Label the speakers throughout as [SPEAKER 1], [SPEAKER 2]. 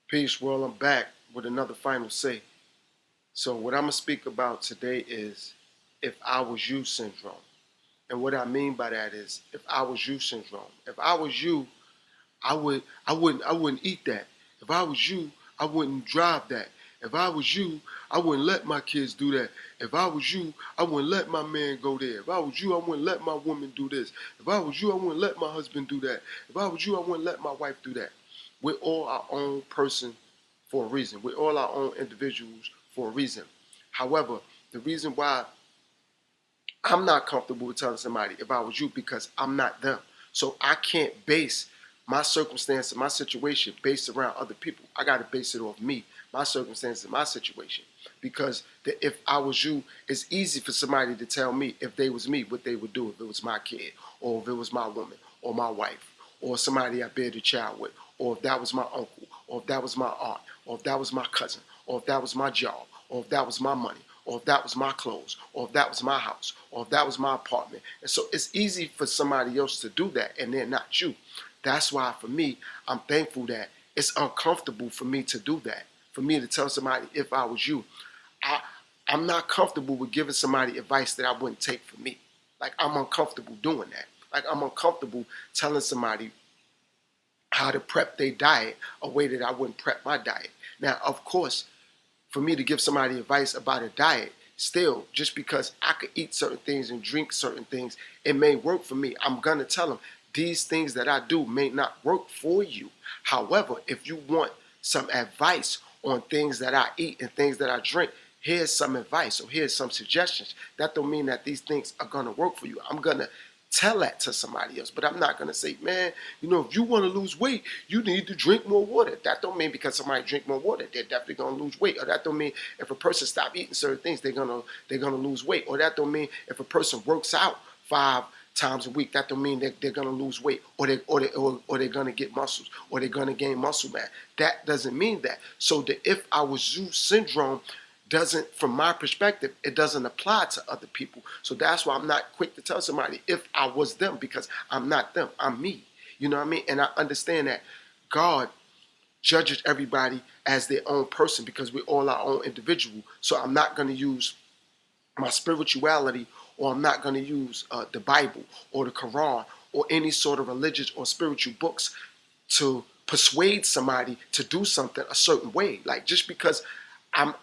[SPEAKER 1] Peace, world. I'm back with another final say. So, what I'm gonna speak about today is if I was you syndrome. And what I mean by that is if I was you syndrome. If I was you, I wouldn't eat that. If I was you, I wouldn't drive that. If I was you, I wouldn't let my kids do that. If I was you, I wouldn't let my man go there. If I was you, I wouldn't let my woman do this. If I was you, I wouldn't let my husband do that. If I was you, I wouldn't let my wife do that. We're all our own person for a reason. We're all our own individuals for a reason. However, the reason why I'm not comfortable with telling somebody if I was you because I'm not them. So I can't base my circumstance and my situation based around other people. I got to base it off me, my circumstance and my situation. Because if I was you, it's easy for somebody to tell me if they was me what they would do if it was my kid or if it was my woman or my wife or somebody I bear the child with or if that was my uncle or if that was my aunt or if that was my cousin or if that was my job or if that was my money or if that was my clothes, or if that was my house, or if that was my apartment. And so it's easy for somebody else to do that, and they're not you. That's why, for me, I'm thankful that it's uncomfortable for me to do that. For me to tell somebody, if I was you, I, I'm not comfortable with giving somebody advice that I wouldn't take for me. Like, I'm uncomfortable doing that. Like, I'm uncomfortable telling somebody how to prep their diet a way that I wouldn't prep my diet. Now, of course, for me to give somebody advice about a diet, still, just because I could eat certain things and drink certain things, it may work for me. I'm going to tell them these things that I do may not work for you. However, if you want some advice on things that I eat and things that I drink, here's some advice or here's some suggestions. That don't mean that these things are going to work for you. I'm going to tell that to somebody else, but I'm not going to say, man, if you want to lose weight, you need to drink more water. That don't mean because somebody drink more water, they're definitely going to lose weight. Or that don't mean if a person stop eating certain things, they're gonna lose weight. Or that don't mean if a person works out 5 times a week, that don't mean that they're going to lose weight or they're going to get muscles or they're going to gain muscle mass. That doesn't mean that. So the if I was you syndrome doesn't, from my perspective, it doesn't apply to other people. So that's why I'm not quick to tell somebody if I was them, because I'm not them. I'm me. You know what I mean? And I understand that God judges everybody as their own person because we're all our own individual. So I'm not going to use my spirituality, or I'm not going to use the Bible or the Quran or any sort of religious or spiritual books to persuade somebody to do something a certain way. Like, just because I'm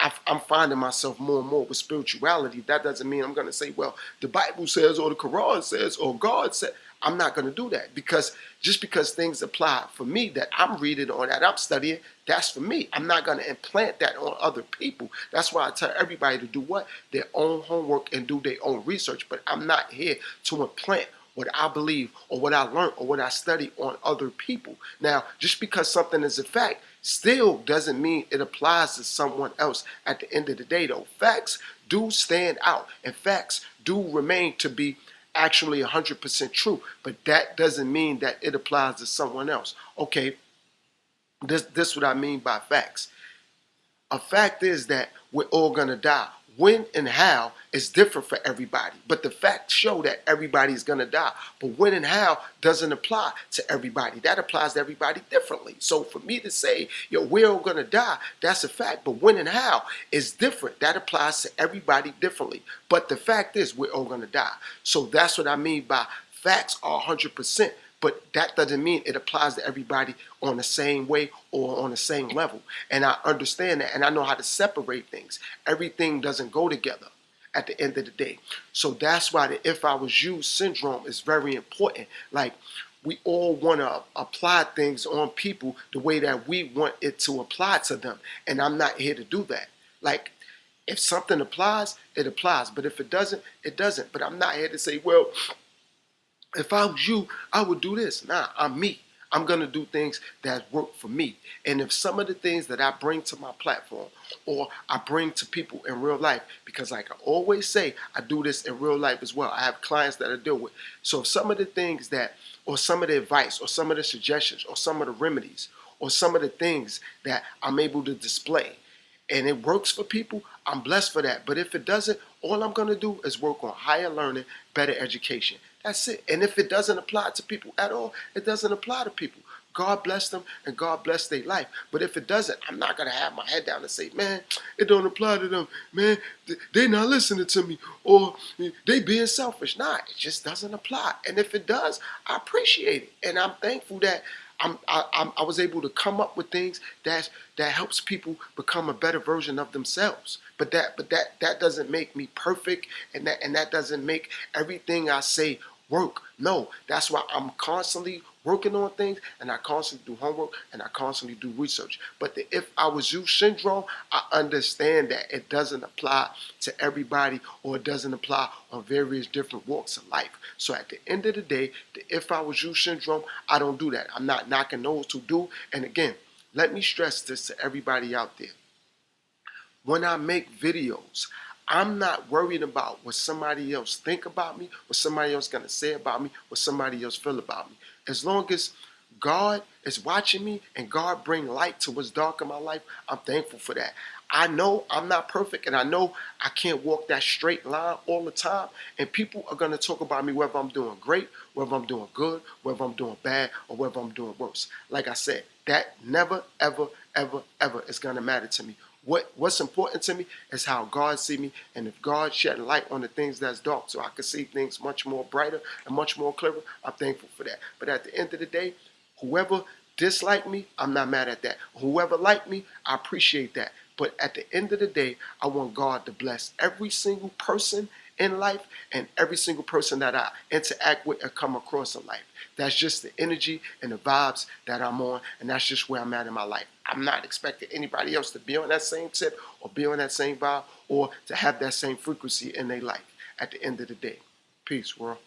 [SPEAKER 1] finding myself more and more with spirituality, that doesn't mean I'm going to say, well, the Bible says or the Quran says or God said. I'm not going to do that, because just because things apply for me that I'm reading or that I'm studying, that's for me. I'm not going to implant that on other people. That's why I tell everybody to do what? Their own homework and do their own research. But I'm not here to implant what I believe or what I learned or what I study on other people. Now, just because something is a fact still doesn't mean it applies to someone else at the end of the day, though. Facts do stand out, and facts do remain to be actually 100% true, but that doesn't mean that it applies to someone else. Okay, this what I mean by facts. A fact is that we're all gonna die. When and how is different for everybody, but the facts show that everybody's gonna die. But when and how doesn't apply to everybody. That applies to everybody differently. So for me to say, yo, we're all gonna die, that's a fact. But when and how is different. That applies to everybody differently. But the fact is, we're all gonna die. So that's what I mean by facts are 100%. But that doesn't mean it applies to everybody on the same way or on the same level. And I understand that, and I know how to separate things. Everything doesn't go together at the end of the day. So that's why the if I was you syndrome is very important. Like, we all want to apply things on people the way that we want it to apply to them. And I'm not here to do that. Like, if something applies, it applies. But if it doesn't, it doesn't. But I'm not here to say, well, if I was you, I would do this. Nah, I'm me. I'm going to do things that work for me. And if some of the things that I bring to my platform or I bring to people in real life, because like I always say, I do this in real life as well. I have clients that I deal with. So if some of the things that, or some of the advice, or some of the suggestions, or some of the remedies, or some of the things that I'm able to display, and it works for people, I'm blessed for that. But if it doesn't, all I'm going to do is work on higher learning, better education. That's it. And if it doesn't apply to people at all, it doesn't apply to people. God bless them and God bless their life. But if it doesn't, I'm not going to have my head down and say, man, it don't apply to them. Man, they not listening to me, or they being selfish. Nah, it just doesn't apply. And if it does, I appreciate it. And I'm thankful that I was able to come up with things that helps people become a better version of themselves. But that doesn't make me perfect, and that doesn't make everything I say work. No, that's why I'm constantly working on things, and I constantly do homework, and I constantly do research. But the if I was you syndrome, I understand that it doesn't apply to everybody, or it doesn't apply on various different walks of life. So at the end of the day, the if I was you syndrome, I don't do that. I'm not knocking those who do. And again, let me stress this to everybody out there. When I make videos, I'm not worried about what somebody else think about me, what somebody else gonna say about me, what somebody else feel about me. As long as God is watching me and God bring light to what's dark in my life, I'm thankful for that. I know I'm not perfect, and I know I can't walk that straight line all the time, and people are gonna talk about me whether I'm doing great, whether I'm doing good, whether I'm doing bad, or whether I'm doing worse. Like I said, that never, ever, ever, ever is gonna matter to me. What's important to me is how God see me, and if God shed light on the things that's dark so I can see things much more brighter and much more clearer, I'm thankful for that. But at the end of the day, whoever dislike me, I'm not mad at that. Whoever like me, I appreciate that. But at the end of the day, I want God to bless every single person in life and every single person that I interact with and come across in life. That's just the energy and the vibes that I'm on, and that's just where I'm at in my life. I'm not expecting anybody else to be on that same tip or be on that same vibe or to have that same frequency in their life at the end of the day. Peace, world.